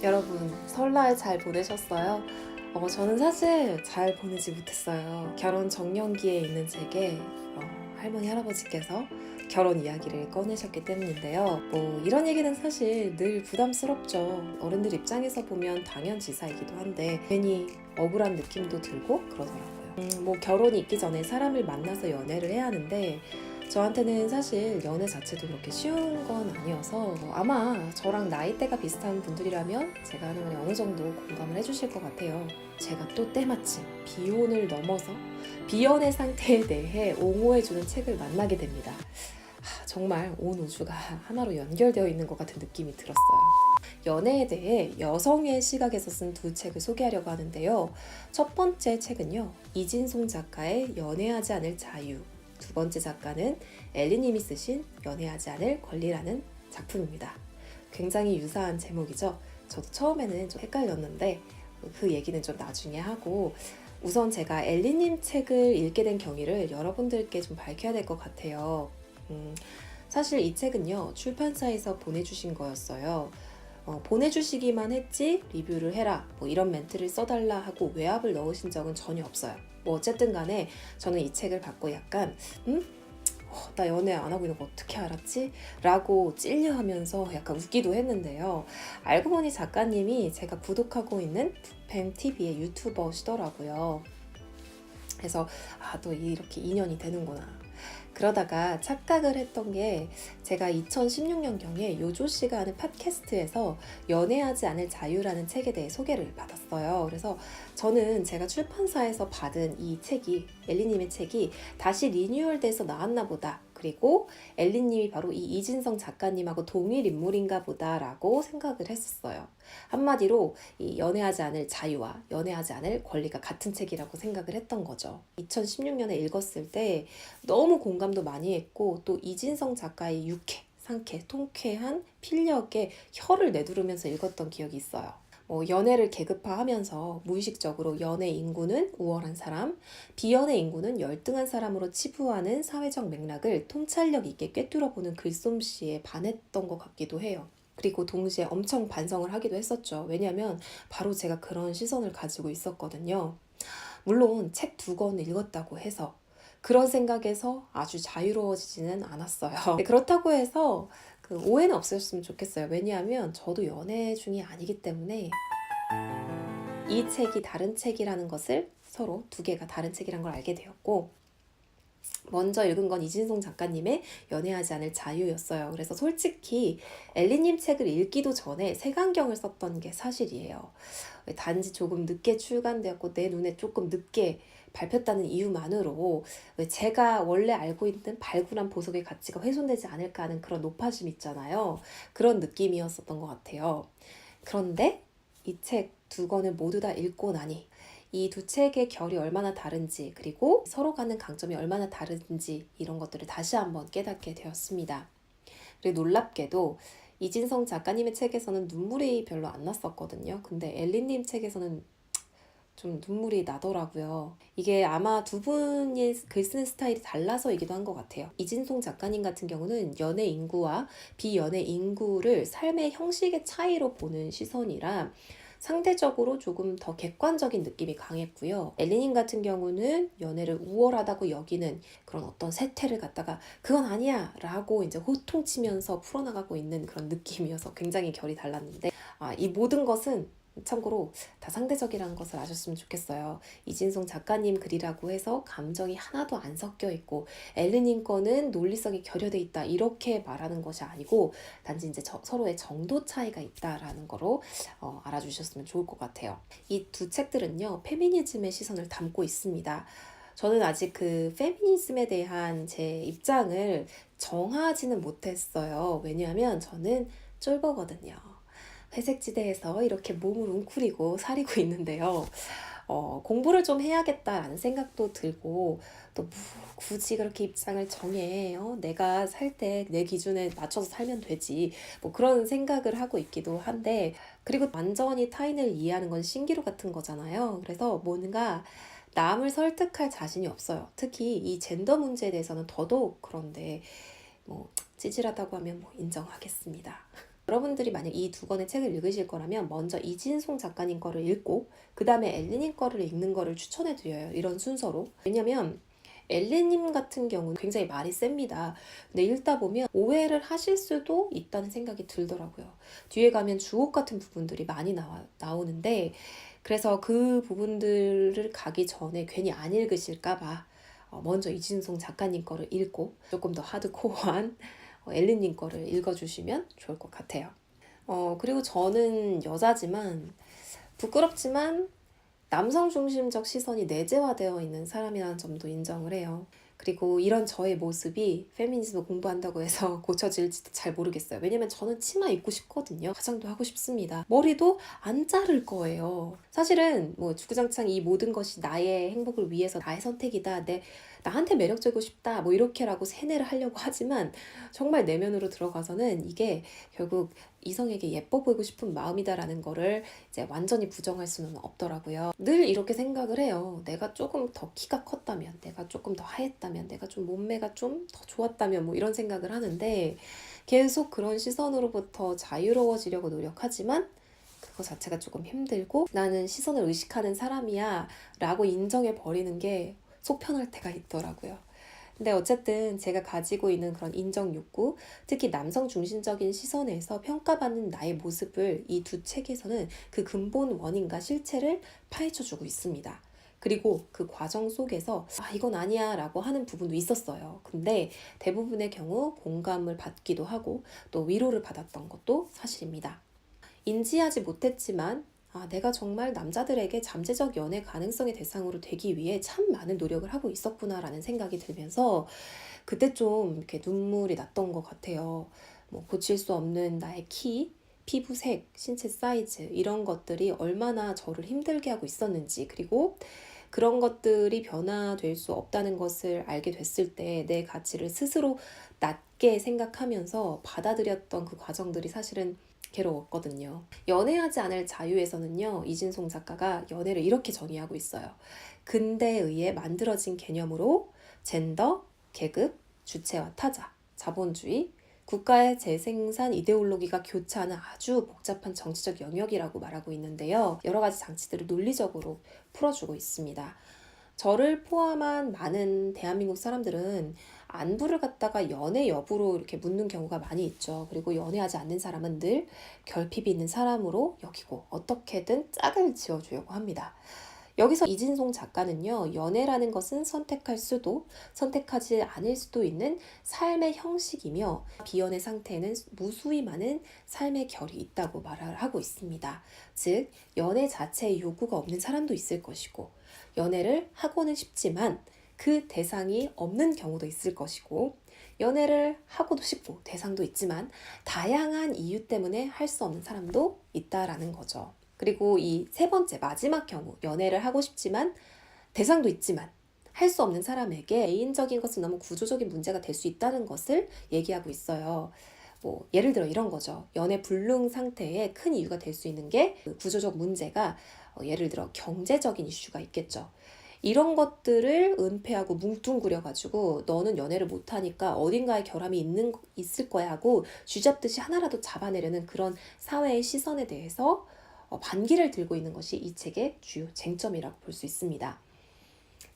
여러분, 설날 잘 보내셨어요? 저는 사실 잘 보내지 못했어요. 결혼 정년기에 있는 제게 할머니, 할아버지께서 결혼 이야기를 꺼내셨기 때문인데요. 이런 얘기는 사실 늘 부담스럽죠. 어른들 입장에서 보면 당연지사이기도 한데 괜히 억울한 느낌도 들고 그러더라고요. 결혼이 있기 전에 사람을 만나서 연애를 해야 하는데 저한테는 사실 연애 자체도 그렇게 쉬운 건 아니어서 아마 저랑 나이대가 비슷한 분들이라면 제가 하는 말에 어느 정도 공감을 해주실 것 같아요. 제가 또 때마침 비혼을 넘어서 비연애 상태에 대해 옹호해주는 책을 만나게 됩니다. 정말 온 우주가 하나로 연결되어 있는 것 같은 느낌이 들었어요. 연애에 대해 여성의 시각에서 쓴 두 책을 소개하려고 하는데요. 첫 번째 책은요, 이진송 작가의 연애하지 않을 자유, 두 번째 작가는 엘리님이 쓰신 연애하지 않을 권리라는 작품입니다. 굉장히 유사한 제목이죠. 저도 처음에는 좀 헷갈렸는데 그 얘기는 좀 나중에 하고, 우선 제가 엘리님 책을 읽게 된 경위를 여러분들께 좀 밝혀야 될 것 같아요. 사실 이 책은요, 출판사에서 보내주신 거였어요. 보내주시기만 했지 리뷰를 해라 이런 멘트를 써달라 하고 외압을 넣으신 적은 전혀 없어요. 어쨌든 간에 저는 이 책을 받고 약간 나 연애 안 하고 있는 거 어떻게 알았지? 라고 찔려하면서 약간 웃기도 했는데요. 알고 보니 작가님이 제가 구독하고 있는 북팸TV의 유튜버시더라고요. 그래서 또 이렇게 인연이 되는구나. 그러다가 착각을 했던 게, 제가 2016년경에 요조씨가 하는 팟캐스트에서 연애하지 않을 자유라는 책에 대해 소개를 받았어요. 그래서 저는 제가 출판사에서 받은 이 책이, 엘리님의 책이 다시 리뉴얼돼서 나왔나 보다, 그리고 엘리님이 바로 이 이진성 작가님하고 동일 인물인가 보다 라고 생각을 했었어요. 한마디로 이 연애하지 않을 자유와 연애하지 않을 권리가 같은 책이라고 생각을 했던 거죠. 2016년에 읽었을 때 너무 공감도 많이 했고, 또 이진성 작가의 유쾌, 상쾌, 통쾌한 필력에 혀를 내두르면서 읽었던 기억이 있어요. 연애를 계급화하면서 무의식적으로 연애 인구는 우월한 사람, 비연애 인구는 열등한 사람으로 치부하는 사회적 맥락을 통찰력 있게 꿰뚫어보는 글솜씨에 반했던 것 같기도 해요. 그리고 동시에 엄청 반성을 하기도 했었죠. 왜냐하면 바로 제가 그런 시선을 가지고 있었거든요. 물론 책 두 권 읽었다고 해서 그런 생각에서 아주 자유로워지지는 않았어요. 그렇다고 해서 오해는 없으셨으면 좋겠어요. 왜냐하면 저도 연애 중이 아니기 때문에 이 책이 다른 책이라는 것을, 서로 두 개가 다른 책이라는 걸 알게 되었고, 먼저 읽은 건 이진송 작가님의 연애하지 않을 자유였어요. 그래서 솔직히 엘리님 책을 읽기도 전에 색안경을 썼던 게 사실이에요. 단지 조금 늦게 출간되었고 내 눈에 조금 늦게 밟혔다는 이유만으로 제가 원래 알고 있는 발굴한 보석의 가치가 훼손되지 않을까 하는 그런 높아심 있잖아요. 그런 느낌이었었던 것 같아요. 그런데 이 책 두 권을 모두 다 읽고 나니 이 두 책의 결이 얼마나 다른지, 그리고 서로 갖는 강점이 얼마나 다른지, 이런 것들을 다시 한번 깨닫게 되었습니다. 그리고 놀랍게도 이진성 작가님의 책에서는 눈물이 별로 안 났었거든요. 근데 엘리님 책에서는 좀 눈물이 나더라고요. 이게 아마 두 분이 글 쓰는 스타일이 달라서이기도 한 것 같아요. 이진송 작가님 같은 경우는 연애 인구와 비연애 인구를 삶의 형식의 차이로 보는 시선이라 상대적으로 조금 더 객관적인 느낌이 강했고요. 엘리님 같은 경우는 연애를 우월하다고 여기는 그런 어떤 세태를 갖다가 그건 아니야 라고 이제 호통치면서 풀어나가고 있는 그런 느낌이어서 굉장히 결이 달랐는데, 이 모든 것은 참고로 다 상대적이라는 것을 아셨으면 좋겠어요. 이진송 작가님 글이라고 해서 감정이 하나도 안 섞여 있고 엘리님 거는 논리성이 결여돼 있다 이렇게 말하는 것이 아니고, 단지 이제 서로의 정도 차이가 있다라는 거로 알아주셨으면 좋을 것 같아요. 이 두 책들은요, 페미니즘의 시선을 담고 있습니다. 저는 아직 그 페미니즘에 대한 제 입장을 정하지는 못했어요. 왜냐하면 저는 쫄보거든요. 회색지대에서 이렇게 몸을 웅크리고 사리고 있는데요. 공부를 좀 해야겠다라는 생각도 들고, 또 굳이 그렇게 입장을 정해, 내가 살 때 내 기준에 맞춰서 살면 되지, 그런 생각을 하고 있기도 한데, 그리고 완전히 타인을 이해하는 건 신기루 같은 거잖아요. 그래서 뭔가 남을 설득할 자신이 없어요. 특히 이 젠더 문제에 대해서는 더더욱 그런데 찌질하다고 하면 인정하겠습니다. 여러분들이 만약 이 두 권의 책을 읽으실 거라면 먼저 이진송 작가님 거를 읽고 그 다음에 엘리님 거를 읽는 거를 추천해 드려요. 이런 순서로. 왜냐면 엘리님 같은 경우는 굉장히 말이 셉니다. 근데 읽다 보면 오해를 하실 수도 있다는 생각이 들더라고요. 뒤에 가면 주옥 같은 부분들이 많이 나오는데 그래서 그 부분들을 가기 전에 괜히 안 읽으실까봐 먼저 이진송 작가님 거를 읽고 조금 더 하드코어한 엘리님 거를 읽어주시면 좋을 것 같아요. 그리고 저는 여자지만 부끄럽지만 남성 중심적 시선이 내재화되어 있는 사람이라는 점도 인정을 해요. 그리고 이런 저의 모습이 페미니즘을 공부한다고 해서 고쳐질지도 잘 모르겠어요. 왜냐면 저는 치마 입고 싶거든요. 화장도 하고 싶습니다. 머리도 안 자를 거예요. 사실은 뭐 주구장창 이 모든 것이 나의 행복을 위해서 나의 선택이다. 나한테 매력적이고 싶다. 뭐 이렇게라고 세뇌를 하려고 하지만 정말 내면으로 들어가서는 이게 결국 이성에게 예뻐 보이고 싶은 마음이다라는 거를 이제 완전히 부정할 수는 없더라고요. 늘 이렇게 생각을 해요. 내가 조금 더 키가 컸다면, 내가 조금 더 하였다면, 내가 좀 몸매가 좀 더 좋았다면 뭐 이런 생각을 하는데 계속 그런 시선으로부터 자유로워지려고 노력하지만 그거 자체가 조금 힘들고 나는 시선을 의식하는 사람이야 라고 인정해 버리는 게 속 편할 때가 있더라고요. 근데 어쨌든 제가 가지고 있는 그런 인정 욕구, 특히 남성 중심적인 시선에서 평가받는 나의 모습을 이 두 책에서는 그 근본 원인과 실체를 파헤쳐주고 있습니다. 그리고 그 과정 속에서 이건 아니야 라고 하는 부분도 있었어요. 근데 대부분의 경우 공감을 받기도 하고 또 위로를 받았던 것도 사실입니다. 인지하지 못했지만 내가 정말 남자들에게 잠재적 연애 가능성의 대상으로 되기 위해 참 많은 노력을 하고 있었구나라는 생각이 들면서 그때 좀 이렇게 눈물이 났던 것 같아요. 뭐 고칠 수 없는 나의 키, 피부색, 신체 사이즈 이런 것들이 얼마나 저를 힘들게 하고 있었는지 그리고 그런 것들이 변화될 수 없다는 것을 알게 됐을 때 내 가치를 스스로 낮게 생각하면서 받아들였던 그 과정들이 사실은 괴로웠거든요. 연애하지 않을 자유에서는요, 이진송 작가가 연애를 이렇게 정의하고 있어요. 근대에 의해 만들어진 개념으로 젠더, 계급, 주체와 타자, 자본주의, 국가의 재생산 이데올로기가 교차하는 아주 복잡한 정치적 영역이라고 말하고 있는데요. 여러 가지 장치들을 논리적으로 풀어주고 있습니다. 저를 포함한 많은 대한민국 사람들은 안부를 갖다가 연애 여부로 이렇게 묻는 경우가 많이 있죠. 그리고 연애하지 않는 사람은 늘 결핍이 있는 사람으로 여기고 어떻게든 짝을 지어주려고 합니다. 여기서 이진송 작가는요, 연애라는 것은 선택할 수도 선택하지 않을 수도 있는 삶의 형식이며 비연애 상태에는 무수히 많은 삶의 결이 있다고 말을 하고 있습니다. 즉, 연애 자체에 요구가 없는 사람도 있을 것이고 연애를 하고는 싶지만 그 대상이 없는 경우도 있을 것이고 연애를 하고도 싶고 대상도 있지만 다양한 이유 때문에 할 수 없는 사람도 있다라는 거죠. 그리고 이 세 번째 마지막 경우 연애를 하고 싶지만 대상도 있지만 할 수 없는 사람에게 개인적인 것은 너무 구조적인 문제가 될 수 있다는 것을 얘기하고 있어요. 뭐 예를 들어 이런 거죠. 연애 불능 상태에 큰 이유가 될 수 있는 게 구조적 문제가 예를 들어 경제적인 이슈가 있겠죠. 이런 것들을 은폐하고 뭉뚱그려가지고 너는 연애를 못하니까 어딘가에 결함이 있을 거야 하고 쥐잡듯이 하나라도 잡아내려는 그런 사회의 시선에 대해서 반기를 들고 있는 것이 이 책의 주요 쟁점이라고 볼 수 있습니다.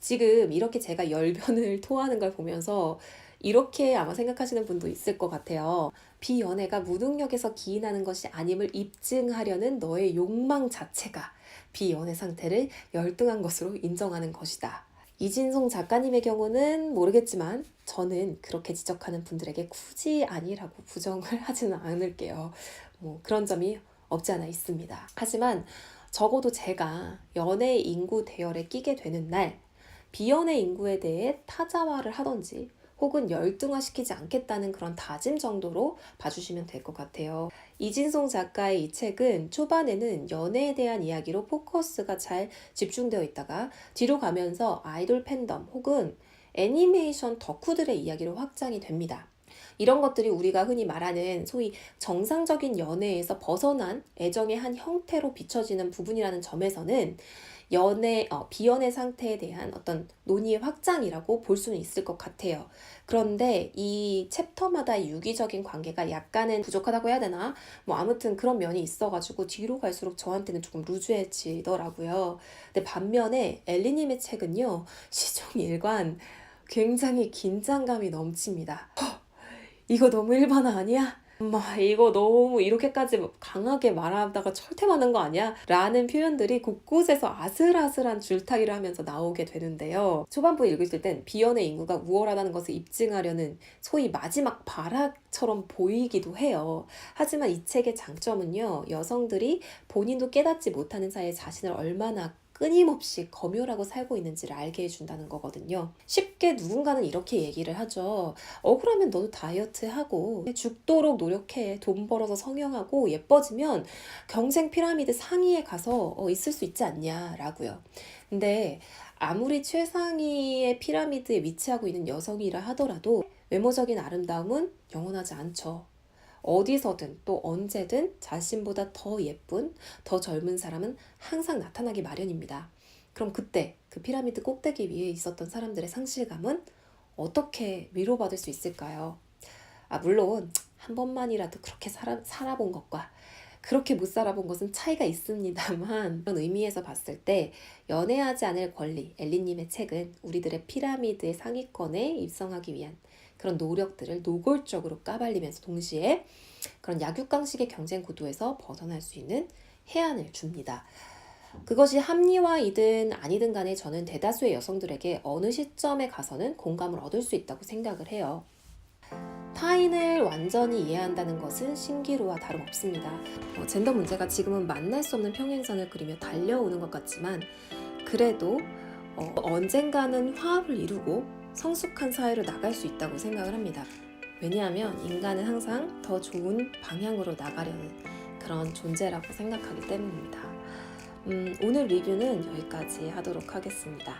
지금 이렇게 제가 열변을 토하는 걸 보면서 이렇게 아마 생각하시는 분도 있을 것 같아요. 비연애가 무능력에서 기인하는 것이 아님을 입증하려는 너의 욕망 자체가 비연애 상태를 열등한 것으로 인정하는 것이다. 이진송 작가님의 경우는 모르겠지만 저는 그렇게 지적하는 분들에게 굳이 아니라고 부정을 하지는 않을게요. 뭐 그런 점이 없지 않아 있습니다. 하지만 적어도 제가 연애 인구 대열에 끼게 되는 날 비연애 인구에 대해 타자화를 하던지 혹은 열등화시키지 않겠다는 그런 다짐 정도로 봐주시면 될 것 같아요. 이진송 작가의 이 책은 초반에는 연애에 대한 이야기로 포커스가 잘 집중되어 있다가 뒤로 가면서 아이돌 팬덤 혹은 애니메이션 덕후들의 이야기로 확장이 됩니다. 이런 것들이 우리가 흔히 말하는 소위 정상적인 연애에서 벗어난 애정의 한 형태로 비춰지는 부분이라는 점에서는 비연애 상태에 대한 어떤 논의의 확장이라고 볼 수는 있을 것 같아요. 그런데 이 챕터마다 유기적인 관계가 약간은 부족하다고 해야 되나? 뭐 아무튼 그런 면이 있어가지고 뒤로 갈수록 저한테는 조금 루즈해지더라고요. 근데 반면에 엘리님의 책은요, 시종일관 굉장히 긴장감이 넘칩니다. 이거 너무 일반화 아니야? 엄마, 이거 너무 이렇게까지 강하게 말하다가 철퇴하는 거 아니야? 라는 표현들이 곳곳에서 아슬아슬한 줄타기를 하면서 나오게 되는데요. 초반부 읽으실 땐 비연의 인구가 우월하다는 것을 입증하려는 소위 마지막 발악처럼 보이기도 해요. 하지만 이 책의 장점은요, 여성들이 본인도 깨닫지 못하는 사이에 자신을 얼마나 끊임없이 검열하고 살고 있는지를 알게 해준다는 거거든요. 쉽게 누군가는 이렇게 얘기를 하죠. 억울하면 너도 다이어트 하고 죽도록 노력해. 돈 벌어서 성형하고 예뻐지면 경쟁 피라미드 상위에 가서 있을 수 있지 않냐라고요. 근데 아무리 최상위의 피라미드에 위치하고 있는 여성이라 하더라도 외모적인 아름다움은 영원하지 않죠. 어디서든 또 언제든 자신보다 더 예쁜, 더 젊은 사람은 항상 나타나기 마련입니다. 그럼 그때 그 피라미드 꼭대기 위에 있었던 사람들의 상실감은 어떻게 위로받을 수 있을까요? 물론 한 번만이라도 그렇게 살아본 것과 그렇게 못 살아본 것은 차이가 있습니다만, 그런 의미에서 봤을 때 연애하지 않을 권리, 엘리님의 책은 우리들의 피라미드의 상위권에 입성하기 위한 그런 노력들을 노골적으로 까발리면서 동시에 그런 약육강식의 경쟁 구도에서 벗어날 수 있는 해안을 줍니다. 그것이 합리화이든 아니든 간에 저는 대다수의 여성들에게 어느 시점에 가서는 공감을 얻을 수 있다고 생각을 해요. 타인을 완전히 이해한다는 것은 신기루와 다름없습니다. 젠더 문제가 지금은 만날 수 없는 평행선을 그리며 달려오는 것 같지만, 그래도 언젠가는 화합을 이루고 성숙한 사회로 나갈 수 있다고 생각을 합니다. 왜냐하면 인간은 항상 더 좋은 방향으로 나가려는 그런 존재라고 생각하기 때문입니다. 오늘 리뷰는 여기까지 하도록 하겠습니다.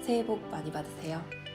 새해 복 많이 받으세요.